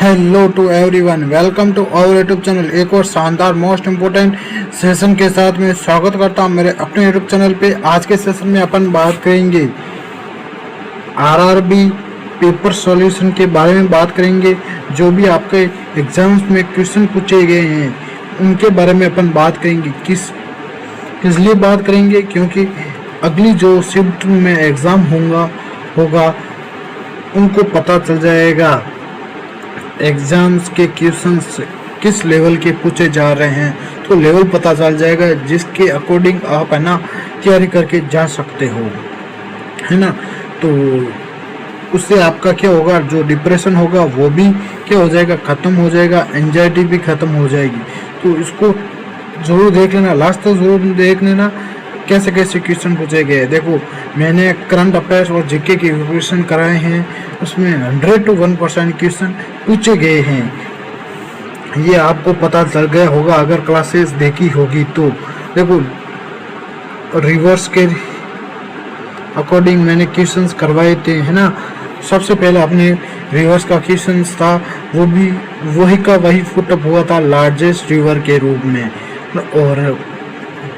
Hello to everyone, welcome to our YouTube channel. एक और शानदार मोस्ट इम्पोर्टेंट सेशन के साथ मैं स्वागत करता हूं मेरे अपने यूट्यूब चैनल पे। आज के सेशन में अपन बात करेंगे आरआरबी पेपर सॉल्यूशन के बारे में बात करेंगे। जो भी आपके एग्जाम्स में क्वेश्चन पूछे गए हैं उनके बारे में अपन बात करेंगे। किस लिए बात करेंगे, क्योंकि अगली जो शिफ्ट में एग्ज़ाम होगा उनको पता चल जाएगा एग्जाम्स के क्वेश्चंस किस लेवल के पूछे जा रहे हैं, तो लेवल पता चल जाएगा जिसके अकॉर्डिंग आप है ना तैयारी करके जा सकते हो, है ना। तो उससे आपका क्या होगा, जो डिप्रेशन होगा वो भी क्या हो जाएगा, ख़त्म हो जाएगा, एंजाइटी भी ख़त्म हो जाएगी। तो इसको ज़रूर देख लेना, लास्ट तक ज़रूर देख लेना कैसे कैसे क्वेश्चन पूछे गए। देखो, मैंने करंट अफेयर्स और जीके के क्वेश्चन कराए हैं, उसमें 100 to 1% क्वेश्चन पूछे गए हैं। ये आपको पता चल गया होगा अगर क्लासेस देखी होगी तो। देखो, रिवर्स के अकॉर्डिंग मैंने क्वेश्चंस करवाए थे, है ना। सबसे पहले अपने रिवर्स का क्वेश्चन था, वो भी वही का वही फुटअप हुआ था लार्जेस्ट रिवर के रूप में, और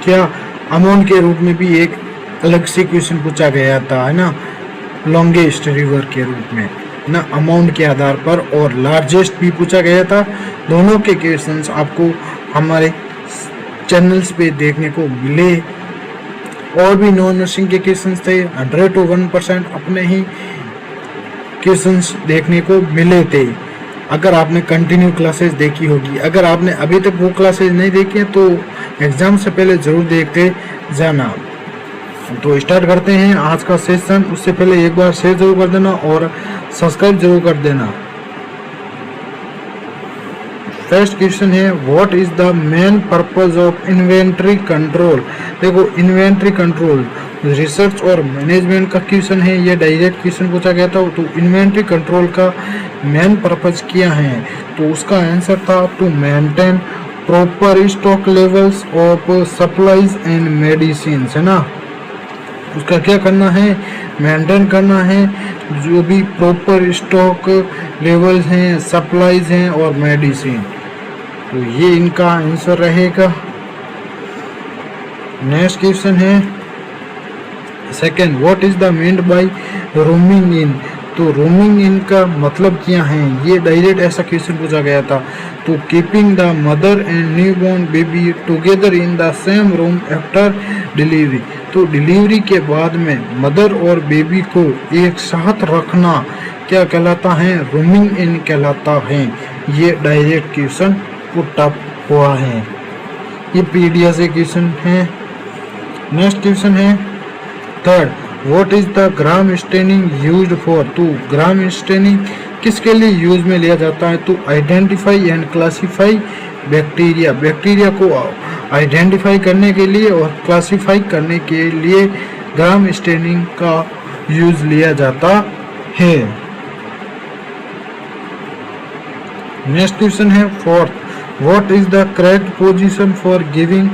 क्या अमाउंट के रूप में भी एक अलग से क्वेश्चन पूछा गया था, है ना, लॉन्गेस्ट रिवर के रूप में, है ना, अमाउंट के आधार पर, और लार्जेस्ट भी पूछा गया था। दोनों के क्वेश्चंस आपको हमारे चैनल्स पे देखने को मिले। और भी नॉन नर्सिंग के क्वेश्चंस थे, 100 to 1% अपने ही क्वेश्चंस देखने को मिले थे। अगर आपने कंटिन्यू क्लासेस देखी होगी, अगर आपने अभी तक वो क्लासेस नहीं देखी हैं तो एग्ज़ाम से पहले ज़रूर देखते जाना। तो स्टार्ट करते हैं आज का सेशन। उससे पहले एक बार शेयर जरूर कर देना और सब्सक्राइब जरूर कर देना। फर्स्ट क्वेश्चन है, what is the main purpose of inventory control. देखो, इन्वेंट्री कंट्रोल रिसर्च और मैनेजमेंट का क्वेश्चन है, ये डायरेक्ट क्वेश्चन पूछा गया था। तो इन्वेंट्री कंट्रोल का मेन पर्पस क्या है, तो उसका आंसर था to maintain proper stock levels of supplies and medicine, है ना। उसका क्या करना है, मेंटेन करना है जो भी प्रॉपर स्टॉक लेवल्स हैं, सप्लाईज हैं और मेडिसिन। तो ये इनका आंसर रहेगा। नेक्स्ट क्वेश्चन है second, what is the meant by roaming इन। तो रोमिंग इन का मतलब क्या है, ये डायरेक्ट ऐसा क्वेश्चन पूछा गया था। तो keeping the mother and newborn baby together in the same room after delivery. तो डिलीवरी के बाद में मदर और बेबी को एक साथ रखना क्या कहलाता है, रोमिंग इन कहलाता है। ये डायरेक्ट क्वेश्चन पुट अप हुआ है, ये पीडीएफ से क्वेश्चन है। नेक्स्ट क्वेश्चन है third, what is the gram staining used for. तो ग्राम स्टेनिंग किसके लिए यूज में लिया जाता है, तो identify and classify bacteria. Bacteria को आइडेंटिफाई करने के लिए और क्लासीफाई करने के लिए ग्राम स्टेनिंग का यूज लिया जाता है। नेक्स्ट क्वेश्चन है fourth, what is the correct position for giving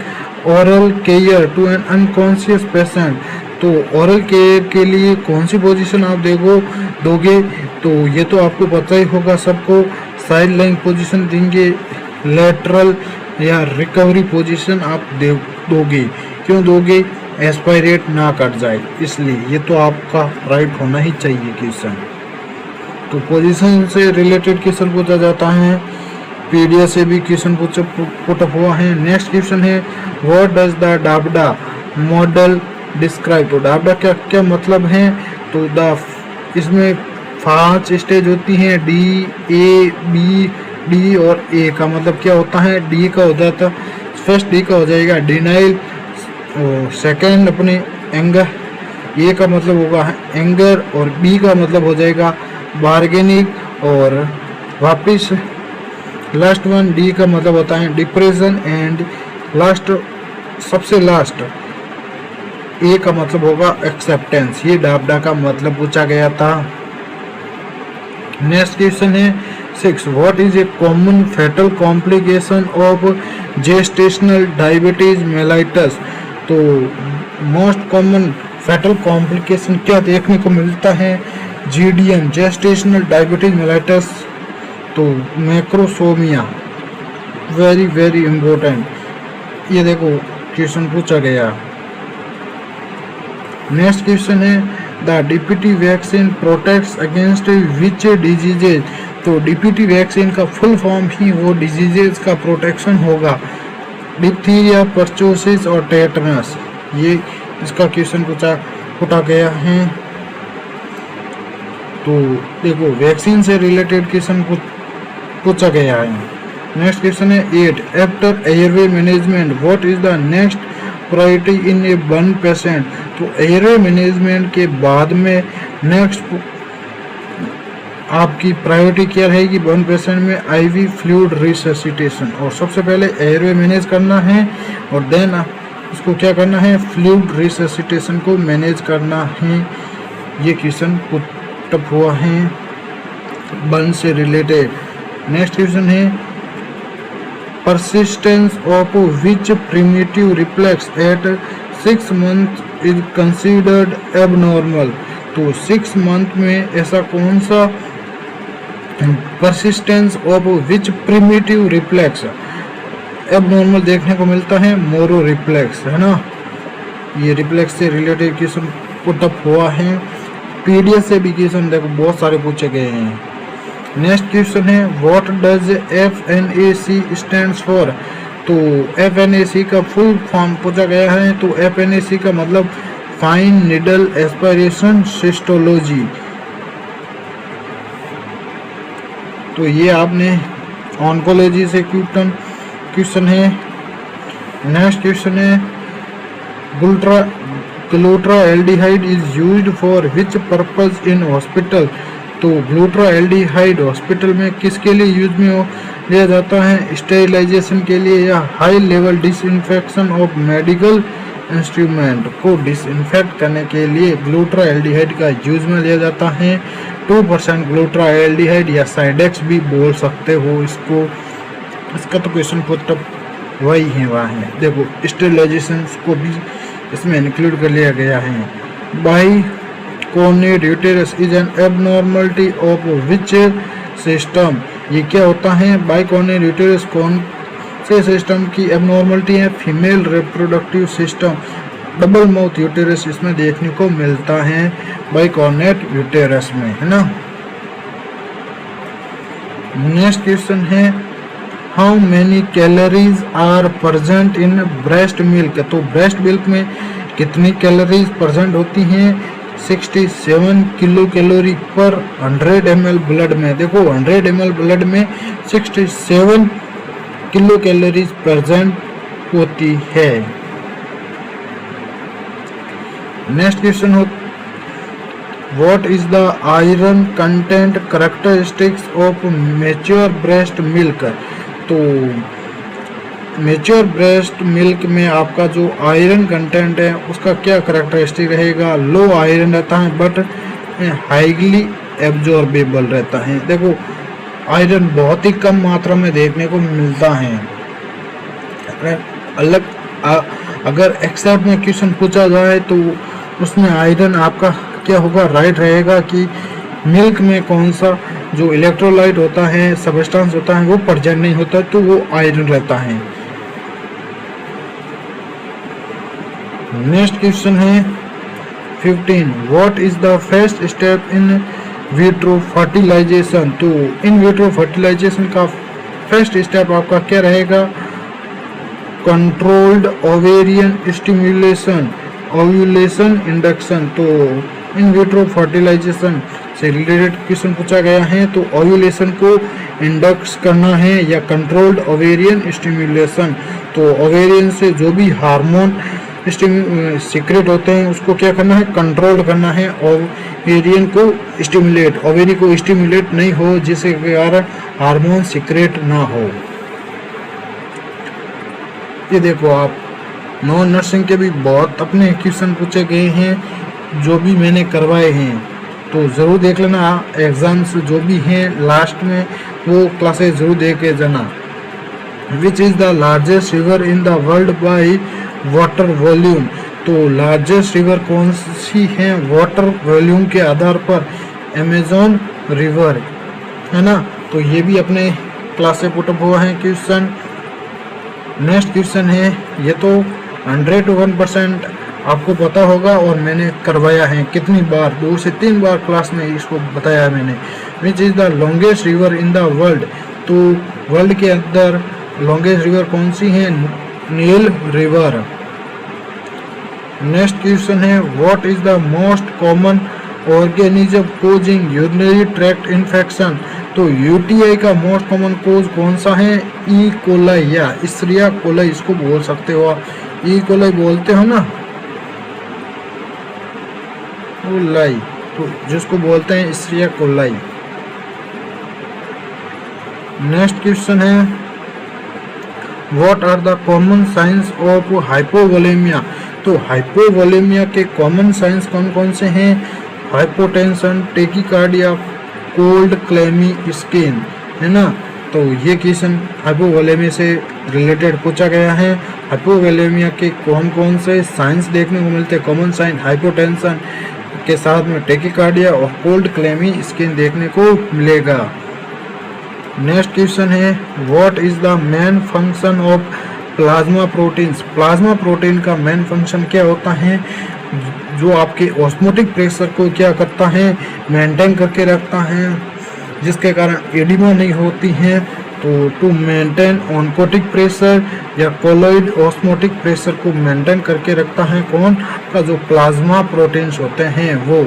oral care to an unconscious patient. तो ओरल केयर के लिए कौन सी पोजीशन आप दोगे, तो ये तो आपको पता ही होगा सबको। साइड लाइन पोजीशन देंगे, लेटरल या रिकवरी पोजीशन आप दोगे। क्यों दोगे, एस्पायरेट ना कट जाए इसलिए। ये तो आपका राइट होना ही चाहिए क्वेश्चन। तो पोजीशन से रिलेटेड क्वेश्चन पूछा जाता है, पीडीएफ से भी क्वेश्चन पुटअप हुआ है। नेक्स्ट क्वेश्चन है, what does the DABDA model describe. तो डाबडा क्या क्या मतलब है, तो इसमें 5 स्टेज होती हैं, डी, ए, बी, डी और ए का मतलब क्या होता है। डी का हो जाता, फर्स्ट डी का हो जाएगा डिनाइल, और सेकंड अपने एंगर, ए का मतलब होगा एंगर, और बी का मतलब हो जाएगा बार्गेनिंग, और वापिस लास्ट वन डी का मतलब होता है डिप्रेशन, एंड लास्ट सबसे लास्ट ए का मतलब होगा एक्सेप्टेंस। ये डाबडा का मतलब पूछा गया था। नेक्स्ट क्वेश्चन है 6, what is a common fetal complication of gestational diabetes mellitus. तो मोस्ट कॉमन फेटल कॉम्प्लिकेशन क्या देखने को मिलता है, जीडीएम जेस्टेशनल डायबिटीज मेलाइटस तो मैक्रोसोमिया, वेरी वेरी इम्पोर्टेंट। ये देखो क्वेश्चन पूछा गया। नेक्स्ट क्वेश्चन है the DPT vaccine protects against which diseases. तो डीपीटी वैक्सीन का फुल फॉर्म ही वो डिजीजेज का प्रोटेक्शन होगा, डिप्थीरिया, परचोसिस और टेटनस। ये इसका क्वेश्चन पूछा गया है। तो देखो वैक्सीन से रिलेटेड क्वेश्चन पूछा गया है। नेक्स्ट क्वेश्चन है 8 after airway management what is the next priority in a burn patient. तो एयरवे मैनेजमेंट के बाद में नेक्स्ट आपकी प्रायोरिटी क्या रहेगी बर्न पेशेंट में? Ivy fluid resuscitation. और सबसे पहले एयरवे मैनेज करना है और देन उसको क्या करना है? फ्लूइड रिससिटेशन को मैनेज करना है। ये क्वेश्चन पुटअप हुआ है बर्न से रिलेटेड। नेक्स्ट क्वेश्चन है persistence of which primitive reflex at 6 months is considered abnormal। तो 6 मंथ में ऐसा कौन सा persistence of which primitive reflex abnormal देखने को मिलता है? मोरो रिफ्लेक्स है ना। ये रिफ्लेक्स से रिलेटेड क्वेश्चन पुटअप हुआ है। पीडीएस से भी क्वेश्चन देखो बहुत सारे पूछे गए हैं। नेक्स्ट क्वेश्चन है what does FNAC stands for. तो FNAC का फुल फॉर्म पूछा गया है। तो FNAC का मतलब फाइन नीडल एस्पिरेशन सिस्टोलॉजी। तो ये आपने ऑन्कोलॉजी से क्वेश्चन है। नेक्स्ट क्वेश्चन है ग्लूटाल्डिहाइड is used for which purpose in hospital. तो ग्लूटाल्डिहाइड हॉस्पिटल में किसके लिए यूज में लिया जाता है? स्टेरिलाइजेशन के लिए या high level disinfection of medical instrument को डिसइंफेक्ट करने के लिए ग्लूटाल्डिहाइड का यूज में लिया जाता है। 2% ग्लूटाल्डिहाइड या साइडेक्स भी बोल सकते हो इसको। इसका तो क्वेश्चन पुटअप वही है वहाँ है। देखो स्टेरिलाइजेशन को भी इसमें इंक्लूड कर लिया गया है। Bicornuate uterus is an abnormality of which system. ये क्या होता है? बाइकॉर्नियर यूटेरस कौन से सिस्टम की एबनॉर्मलिटी है? Female reproductive system. Double mouth uterus इसमें देखने को मिलता है बाइकॉर्नियर यूटेरस में, है ना। नेक्स्ट क्वेश्चन है how many calories are present in breast milk. तो ब्रेस्ट मिल्क में कितनी कैलोरीज प्रेजेंट होती हैं? 67 किलो कैलोरी पर 100 ml ब्लड में। देखो 100 ml ब्लड में 67 किलो कैलोरीज प्रेजेंट होती है। नेक्स्ट क्वेश्चन हो what is the iron content characteristics of mature breast milk. तो मैच्योर ब्रेस्ट मिल्क में आपका जो आयरन कंटेंट है उसका क्या कैरेक्टरिस्टिक रहेगा? लो आयरन रहता है बट हाईली एब्जॉर्बेबल रहता है। देखो आयरन बहुत ही कम मात्रा में देखने को मिलता है। अगर एक्सेप्ट में क्वेश्चन पूछा जाए तो उसमें आयरन आपका क्या होगा? राइट रहेगा कि मिल्क में कौन सा जो इलेक्ट्रोलाइट होता है, सबस्टेंस होता है वो प्रेजेंट नहीं होता, तो वो आयरन रहता है। नेक्स्ट क्वेश्चन है 15 what is the first step in vitro fertilization. तो इन विट्रो फर्टिलाइजेशन का फर्स्ट स्टेप आपका क्या रहेगा? Controlled ovarian stimulation, ovulation induction. तो इन विट्रो फर्टिलाइजेशन से रिलेटेड क्वेश्चन पूछा गया है। तो ओव्यूलेशन को इंडक्स करना है या कंट्रोल्ड ओवेरियन स्टिमुलेशन। तो ओवेरियन से जो भी हार्मोन सीक्रेट होते हैं उसको क्या करना है? कंट्रोल करना है। ओवेरियन को स्टिमुलेट, ओवेरी को स्टिमुलेट नहीं हो जिसके कारण हार्मोन सीक्रेट ना हो। ये देखो आप नॉन नर्सिंग के भी बहुत अपने क्वेश्चन पूछे गए हैं जो भी मैंने करवाए हैं, तो ज़रूर देख लेना। एग्जाम्स जो भी हैं लास्ट में वो क्लासेस ज़रूर दे के जाना। Which is the largest river in the world by water volume. तो लार्जेस्ट रिवर कौन सी है वाटर वॉल्यूम के आधार पर? अमेज़न रिवर, है ना। तो ये भी अपने क्लास से पुटअप हुआ है क्वेश्चन। नेक्स्ट क्वेश्चन है, ये तो 100 to 1% आपको पता होगा और मैंने करवाया है कितनी बार, 2 से 3 बार क्लास में इसको बताया है मैंने। Which is the longest river in the world, तो वर्ल्ड के अंदर लॉन्गेस्ट रिवर कौन सी है? नील रिवर। नेक्स्ट क्वेश्चन है, what is the most common organism causing urinary tract infection, तो यूटीआई का मोस्ट कॉमन कोज कौन सा है? ई कोलाई या इस्रिया कोलाई इसको बोल सकते हो आप, ई कोलाई बोलते हो ना, कोलाई, तो जिसको बोलते हैं इस्रिया कोलाई। नेक्स्ट क्वेश्चन है, what are the common signs of hypovolemia, तो हाइपोवोलेमिया के कॉमन साइंस कौन कौन से हैं? Hypotension, tachycardia, cold clammy skin, है ना। तो ये क्वेश्चन हाइपोवोलेमिया से रिलेटेड पूछा गया है। हाइपोवोलेमिया के कौन कौन से साइंस देखने को मिलते हैं? कॉमन साइन हाइपोटेंशन के साथ में टेकिकार्डिया और कोल्ड क्लेमी स्किन देखने को मिलेगा। नेक्स्ट क्वेश्चन है, what is the main function of plasma proteins, plasma protein का मेन फंक्शन क्या होता है? जो आपके ऑस्मोटिक प्रेशर को क्या करता है? मेंटेन करके रखता है, जिसके कारण एडिमा नहीं होती है। तो टू मेंटेन ऑनकोटिक प्रेशर या कोलॉइड ऑस्मोटिक प्रेशर को मेंटेन करके रखता है कौन का? जो प्लाज्मा प्रोटीन्स होते हैं वो।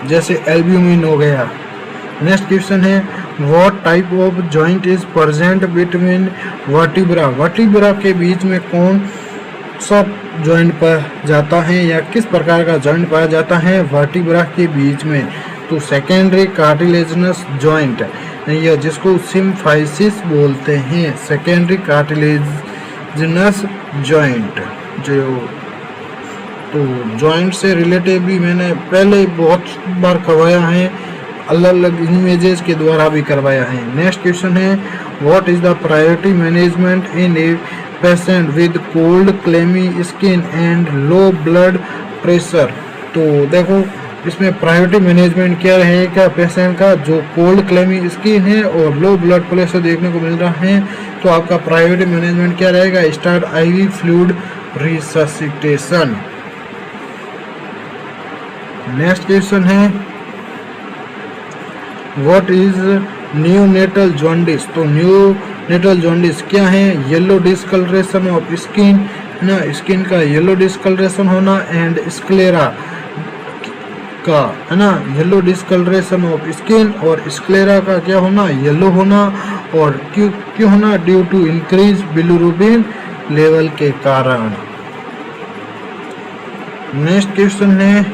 जैसे एल्ब्यूमिन हो गया। नेक्स्ट क्वेश्चन है, what type of joint is present between vertebra, vertebra के बीच में कौन सा जॉइंट पाया जाता है या किस प्रकार का जॉइंट पाया जाता है वर्टिब्रा के बीच में? तो सेकेंडरी कार्टिलेजिनस जॉइंट, या जिसको सिम्फाइसिस बोलते हैं, सेकेंडरी कार्टिलेजिनस जॉइंट। जो तो जॉइंट से रिलेटेड भी मैंने पहले बहुत बार करवाया है, अलग अलग इमेजेस के द्वारा भी करवाया है। नेक्स्ट क्वेश्चन है, what is the priority management in a patient with cold clammy skin and low blood pressure, तो देखो इसमें प्रायोरिटी मैनेजमेंट क्या रहेगा पेशेंट का? जो कोल्ड क्लेमी स्किन है और लो ब्लड प्रेशर देखने को मिल रहा है, तो आपका प्रायोरिटी मैनेजमेंट क्या रहेगा? Start IV fluid resuscitation. Next question है, व्हाट इज न्यूनेटल जॉन्डिस, तो न्यूनेटल जॉन्डिस क्या है? येलो डिस्कलरेशन ऑफ स्किन, ना, स्किन का येलो डिस्कलरेशन होना एंड स्क्लेरा का, है ना, येलो डिस्कलरेशन ऑफ स्किन और स्क्लेरा का क्या होना? येलो होना। और क्यों होना? Due to increase bilirubin level के कारण। नेक्स्ट क्वेश्चन है,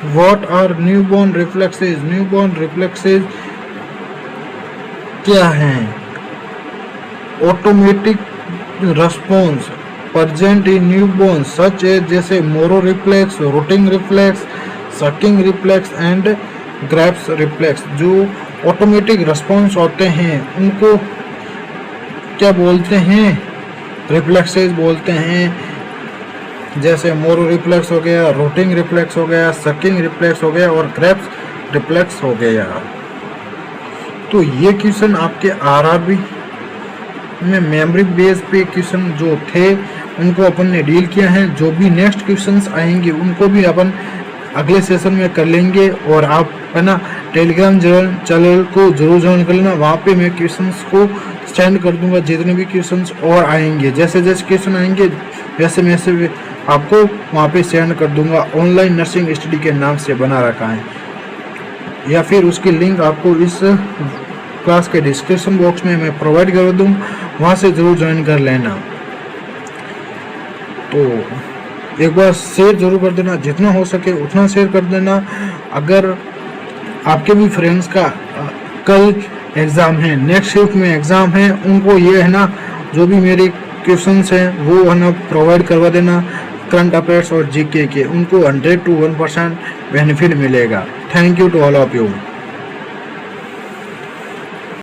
what are newborn reflexes, newborn reflexes क्या हैं? Automatic response present in newborn such as, जैसे Moro reflex, rooting reflex, sucking reflex and grasp reflex. जो ऑटोमेटिक रिस्पॉन्स होते हैं उनको क्या बोलते हैं? रिफ्लेक्सेस बोलते हैं। जैसे मोरो रिफ्लेक्स हो गया, रूटिंग रिफ्लेक्स हो गया, सकिंग रिफ्लेक्स हो गया और ग्रैप्स रिफ्लेक्स हो गया। तो ये क्वेश्चन आपके आरआरबी में मेमोरी बेस पे क्वेश्चन जो थे उनको अपन ने डील किया है। जो भी नेक्स्ट क्वेश्चंस आएंगे उनको भी अपन अगले सेशन में कर लेंगे। और आप है ना टेलीग्राम चैनल को जरूर ज्वाइन कर लेना, वहाँ पे मैं क्वेश्चंस को सेंड कर दूंगा जितने भी क्वेश्चंस और आएंगे। जैसे जैसे क्वेश्चन आएंगे वैसे वैसे आपको वहाँ पे सेंड कर दूंगा। ऑनलाइन नर्सिंग स्टडी के नाम से बना रखा है, या फिर उसकी लिंक आपको इस क्लास के डिस्क्रिप्शन बॉक्स में मैं प्रोवाइड कर दूँ, वहाँ से ज़रूर ज्वाइन कर लेना। तो एक बार शेयर ज़रूर कर देना, जितना हो सके उतना शेयर कर देना। अगर आपके भी फ्रेंड्स का कल एग्ज़ाम है, नेक्स्ट शिफ्ट में एग्ज़ाम है, उनको ये है ना जो भी मेरे क्वेश्चंस हैं वो है ना प्रोवाइड करवा देना। करंट अफेयर्स और जीके के उनको 100 to 1% बेनिफिट मिलेगा। Thank you to all of you.